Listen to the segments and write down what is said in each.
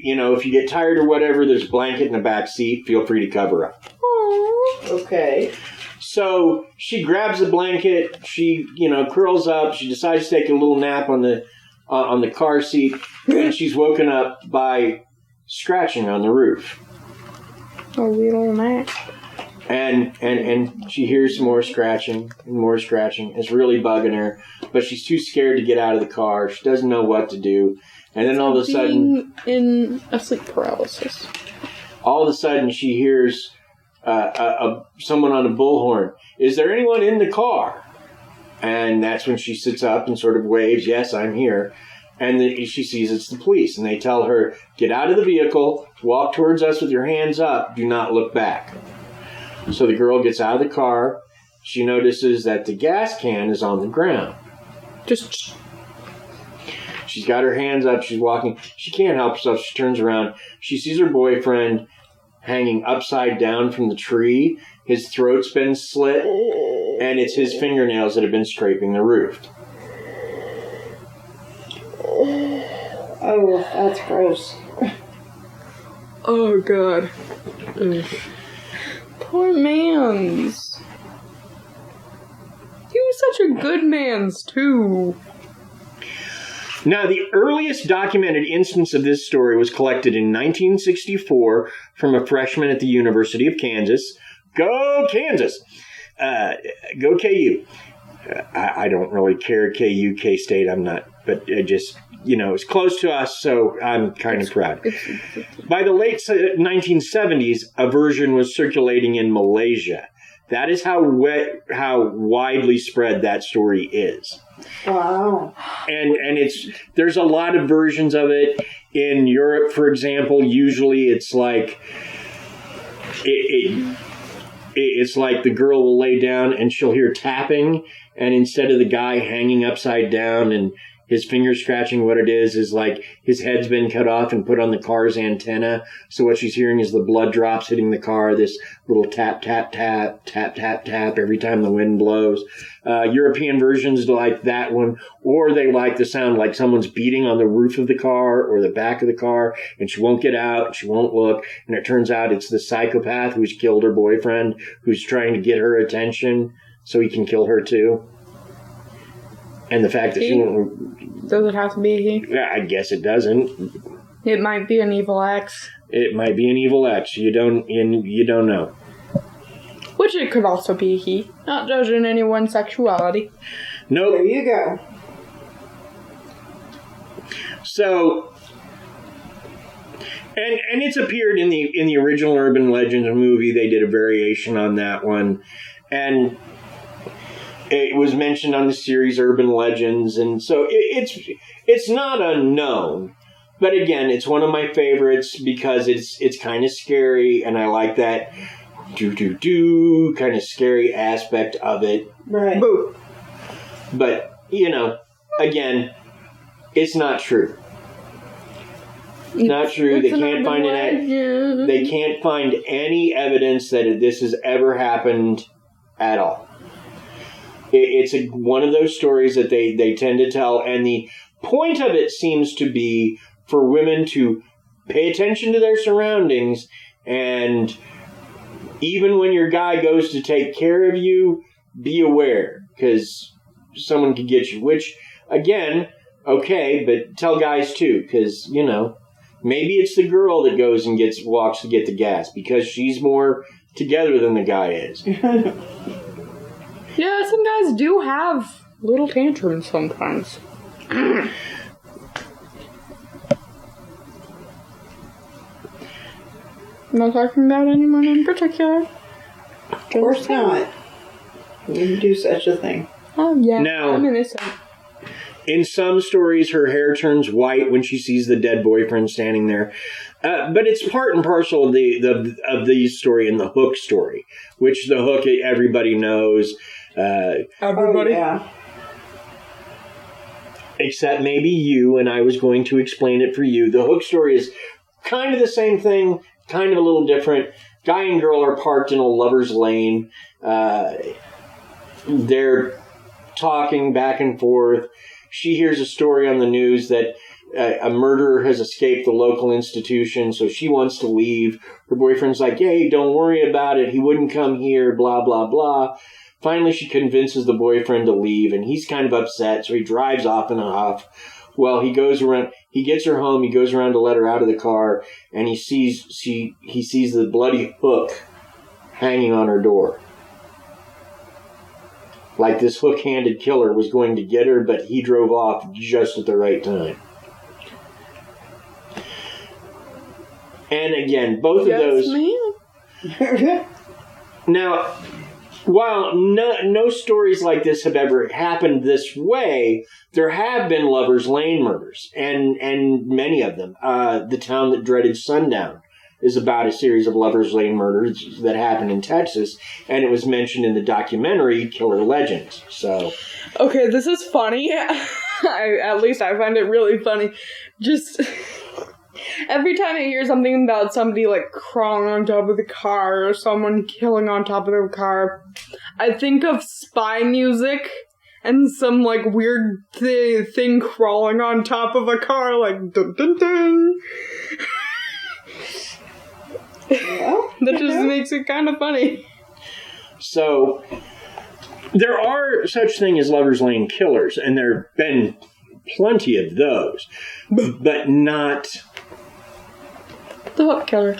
if you get tired or whatever, there's a blanket in the back seat. Feel free to cover up. Aww. Okay. So she grabs the blanket. She, curls up. She decides to take a little nap on the car seat, and she's woken up by scratching on the roof. A little nap. And she hears more scratching and more scratching. It's really bugging her, but she's too scared to get out of the car. She doesn't know what to do. And then all of a sudden, in a sleep paralysis. All of a sudden, she hears someone on a bullhorn. Is there anyone in the car? And that's when she sits up and sort of waves, yes, I'm here. And she sees it's the police. And they tell her, get out of the vehicle, walk towards us with your hands up, do not look back. So the girl gets out of the car. She notices that the gas can is on the ground. She's got her hands up. She's walking. She can't help herself. She turns around. She sees her boyfriend hanging upside down from the tree. His throat's been slit, and it's his fingernails that have been scraping the roof. Oh, that's gross. Oh, God. Poor mans. He was such a good mans, too. Now, the earliest documented instance of this story was collected in 1964 from a freshman at the University of Kansas. Go Kansas! Go KU. I don't really care, KU, K-State, I'm not, but just, it's close to us, so I'm kind of proud. By the late 1970s, a version was circulating in Malaysia. That is how widely spread that story is. Wow. And there's a lot of versions of it. In Europe, for example, usually it's like it's like the girl will lay down and she'll hear tapping, and instead of the guy hanging upside down and his fingers scratching, what it is like his head's been cut off and put on the car's antenna. So what she's hearing is the blood drops hitting the car, this little tap, tap, tap, tap, tap, tap every time the wind blows. European versions like that one, or they like the sound like someone's beating on the roof of the car or the back of the car, and she won't get out, she won't look, and it turns out it's the psychopath who's killed her boyfriend, who's trying to get her attention so he can kill her too. And the fact that she won't... Does it have to be a he? Yeah, I guess it doesn't. It might be an evil ex. It might be an evil ex. You don't know. Which it could also be a he. Not judging anyone's sexuality. Nope. There you go. So, and it's appeared in the original Urban Legends movie. They did a variation on that one, and it was mentioned on the series Urban Legends, and so it's not unknown. But again, it's one of my favorites because it's kind of scary, and I like that do kind of scary aspect of it. Right. But again, it's not true. Not true. They can't find They can't find any evidence that this has ever happened at all. It's one of those stories that they tend to tell, and the point of it seems to be for women to pay attention to their surroundings, and even when your guy goes to take care of you, be aware, because someone could get you. Which, again, okay, but tell guys too, because, maybe it's the girl that goes and walks to get the gas, because she's more together than the guy is. Yeah, some guys do have little tantrums sometimes. I'm not talking about anyone in particular. Of course not. You wouldn't do such a thing. Oh, yeah. Now, I'm innocent. In some stories, her hair turns white when she sees the dead boyfriend standing there. But it's part and parcel of the story in the Hook story, which the Hook everybody knows. Everybody? Oh, yeah. Except maybe you, and I was going to explain it for you. The Hook story is kind of the same thing, kind of a little different. Guy and girl are parked in a lover's lane. They're talking back and forth. She hears a story on the news that a murderer has escaped the local institution, so she wants to leave. Her boyfriend's like, hey, don't worry about it. He wouldn't come here, blah, blah, blah. Finally, she convinces the boyfriend to leave, and he's kind of upset, so he drives off in a huff. Well, he gets her home, he goes around to let her out of the car, and he sees the bloody hook hanging on her door. Like this hook-handed killer was going to get her, but he drove off just at the right time. And again, both of those... Now, while no stories like this have ever happened this way, there have been Lover's Lane murders, and many of them. The Town That Dreaded Sundown is about a series of Lover's Lane murders that happened in Texas, and it was mentioned in the documentary Killer Legends. So, okay, this is funny. At least I find it really funny. Just every time I hear something about somebody like crawling on top of the car or someone killing on top of their car, I think of spy music and some like weird thing crawling on top of a car, like dun dun dun. Well, that just makes it kind of funny. So, there are such things as Lover's Lane killers, and there have been plenty of those, but not... The hook killer.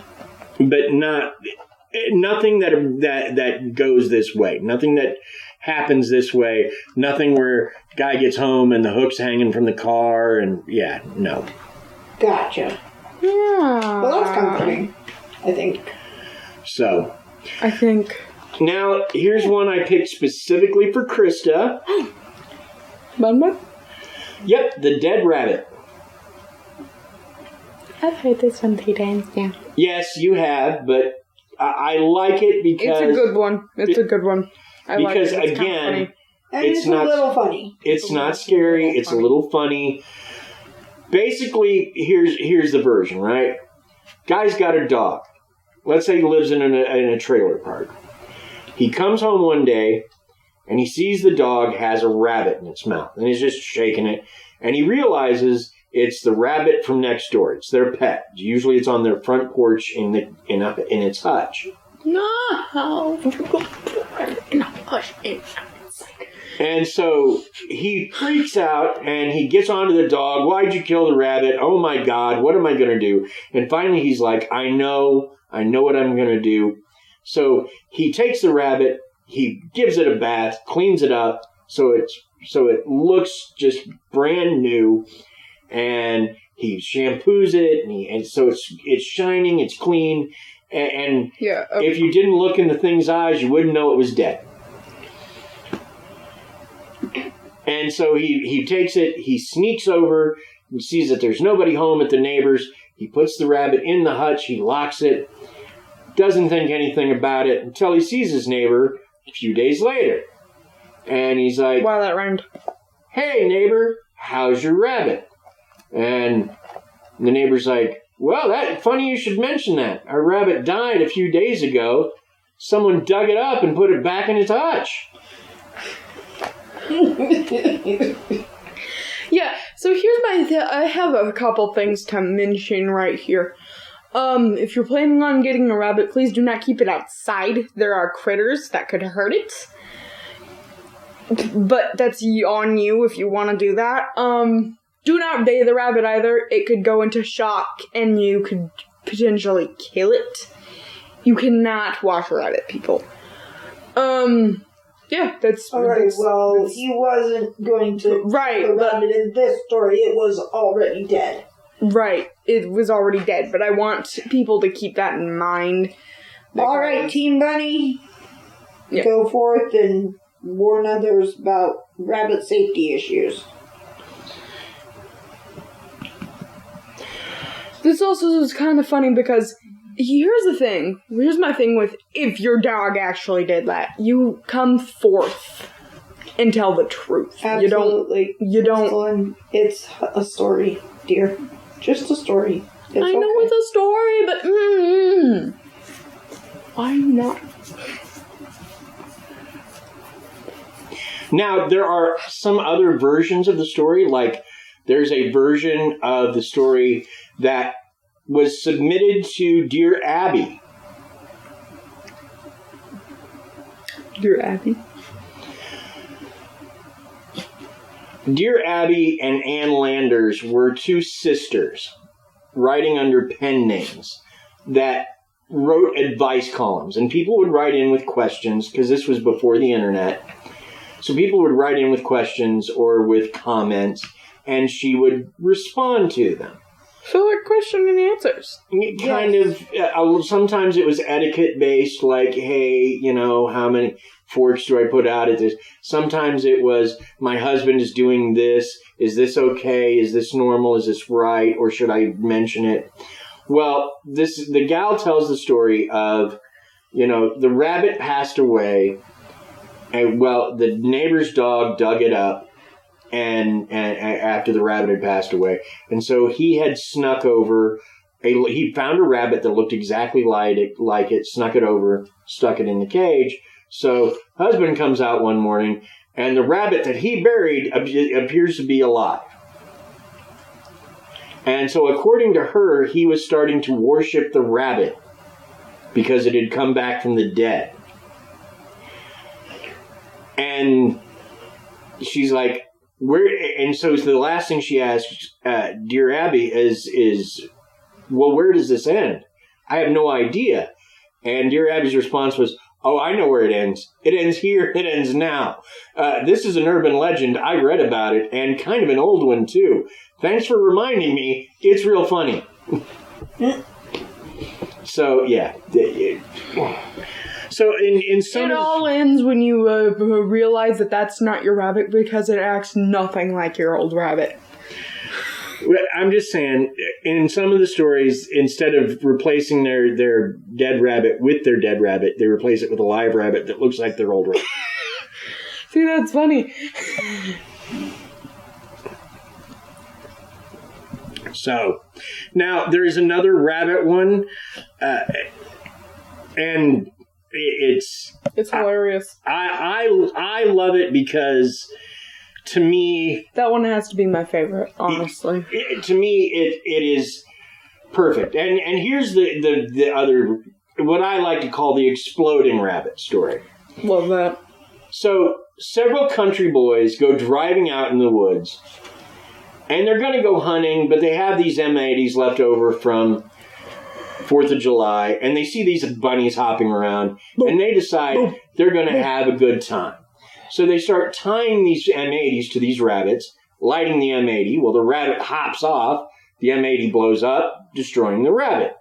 But nothing that goes this way. Nothing that happens this way. Nothing where guy gets home and the hook's hanging from the car, and yeah, no. Gotcha. Yeah. Well, that's comforting, I think. So. I think. Now, here's one I picked specifically for Krista. Bun? Yep, The Dead Rabbit. I've heard this one 3 times now. Yes, you have, but I like it because... It's a good one. It's a good one. I because, like it. It's again, and it's not, a little funny. It's not scary. It's a little funny. Basically, here's the version, right? Guy's got a dog. Let's say he lives in a trailer park. He comes home one day, and he sees the dog has a rabbit in its mouth, and he's just shaking it. And he realizes it's the rabbit from next door. It's their pet. Usually it's on their front porch in its hutch. No! And so he freaks out, and he gets onto the dog. Why'd you kill the rabbit? Oh my God, what am I going to do? And finally he's like, I know what I'm going to do. So he takes the rabbit, he gives it a bath, cleans it up, so it looks just brand new, and he shampoos it, and so it's shining, it's clean, and yeah, if you didn't look in the thing's eyes, you wouldn't know it was dead. And so he takes it, he sneaks over, and sees that there's nobody home at the neighbor's. He puts the rabbit in the hutch, he locks it, doesn't think anything about it until he sees his neighbor a few days later. And he's like, wow, that rhymed. Hey, neighbor, how's your rabbit? And the neighbor's like, well, funny you should mention that. Our rabbit died a few days ago. Someone dug it up and put it back in its hutch. Yeah, so here's I have a couple things to mention right here. If you're planning on getting a rabbit, please do not keep it outside. There are critters that could hurt it. But that's on you if you want to do that. Do not bathe the rabbit either. It could go into shock and you could potentially kill it. You cannot wash a rabbit, people. Yeah, that's... Alright, well, he wasn't going to right, kill the rabbit in this story. It was already dead. Right, it was already dead, but I want people to keep that in mind. Alright, Team Bunny, yep. Go forth and warn others about rabbit safety issues. This also is kind of funny because here's the thing. Here's my thing with if your dog actually did that. You come forth and tell the truth. Absolutely. You don't. It's a story, dear. Just a story. I know it's a story, but why not? Now, there are some other versions of the story, like there's a version of the story that was submitted to Dear Abby. Dear Abby? Dear Abby and Ann Landers were two sisters writing under pen names that wrote advice columns. And people would write in with questions, because this was before the internet. So people would write in with questions or with comments, and she would respond to them. So like question and answers. Kind of, sometimes it was etiquette based, like, hey, how many forks do I put out at this? Sometimes it was, my husband is doing this. Is this okay? Is this normal? Is this right? Or should I mention it? Well, the gal tells the story of, the rabbit passed away, and the neighbor's dog dug it up. And after the rabbit had passed away. And so he had snuck over, he found a rabbit that looked exactly like it, snuck it over, stuck it in the cage. So husband comes out one morning, and the rabbit that he buried appears to be alive. And so according to her, he was starting to worship the rabbit because it had come back from the dead. And she's like, and so the last thing she asked Dear Abby is, well, where does this end? I have no idea. And Dear Abby's response was, oh, I know where it ends. It ends here. It ends now. This is an urban legend. I read about it, and kind of an old one, too. Thanks for reminding me. It's real funny. So, yeah. So in some, it all ends when you realize that that's not your rabbit because it acts nothing like your old rabbit. I'm just saying, in some of the stories, instead of replacing their dead rabbit with their dead rabbit, they replace it with a live rabbit that looks like their old rabbit. See, that's funny. So, now there is another rabbit one, and it's hilarious. I love it because, to me, that one has to be my favorite, honestly. To me, it is perfect. And here's the other, what I like to call the exploding rabbit story. Love that. So several country boys go driving out in the woods, and they're going to go hunting, but they have these M80s left over from 4th of July, and they see these bunnies hopping around, and they decide they're going to have a good time. So they start tying these M80s to these rabbits, lighting the M80. Well, the rabbit hops off, the M80 blows up, destroying the rabbit.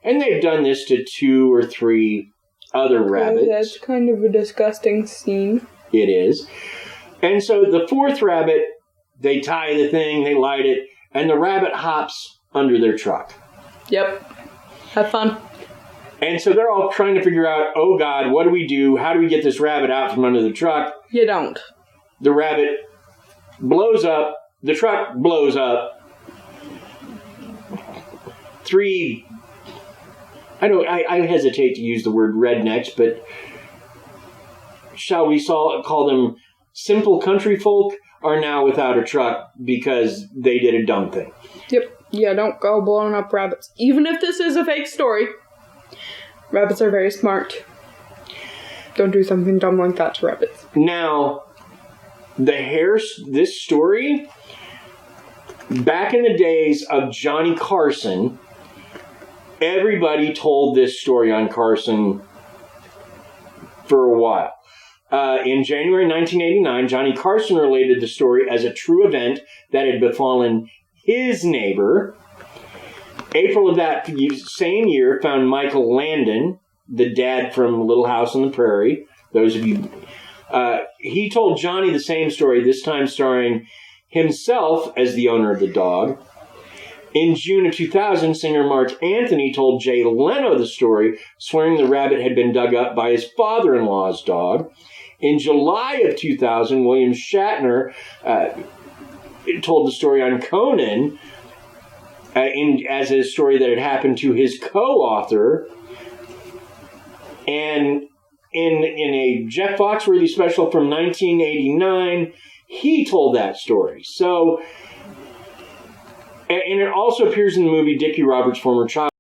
And they've done this to 2 or 3 other rabbits. That's kind of a disgusting scene. It is. And so the 4th rabbit, they tie the thing, they light it, and the rabbit hops under their truck. Yep. Have fun. And so they're all trying to figure out, oh God, what do we do? How do we get this rabbit out from under the truck? You don't. The rabbit blows up. The truck blows up. 3, I hesitate to use the word rednecks, but shall we call them simple country folk, are now without a truck because they did a dumb thing. Yep. Yeah, don't go blowing up rabbits. Even if this is a fake story, rabbits are very smart. Don't do something dumb like that to rabbits. Now, this story, back in the days of Johnny Carson, everybody told this story on Carson for a while. In January 1989, Johnny Carson related the story as a true event that had befallen his neighbor. April of that same year found Michael Landon, the dad from Little House on the Prairie. Those of you, he told Johnny the same story, this time starring himself as the owner of the dog. In June of 2000, singer Mark Anthony told Jay Leno the story, swearing the rabbit had been dug up by his father-in-law's dog. In July of 2000, William Shatner told the story on Conan as a story that had happened to his co-author. And in a Jeff Foxworthy special from 1989, he told that story. So And it also appears in the movie Dickie Roberts' former child.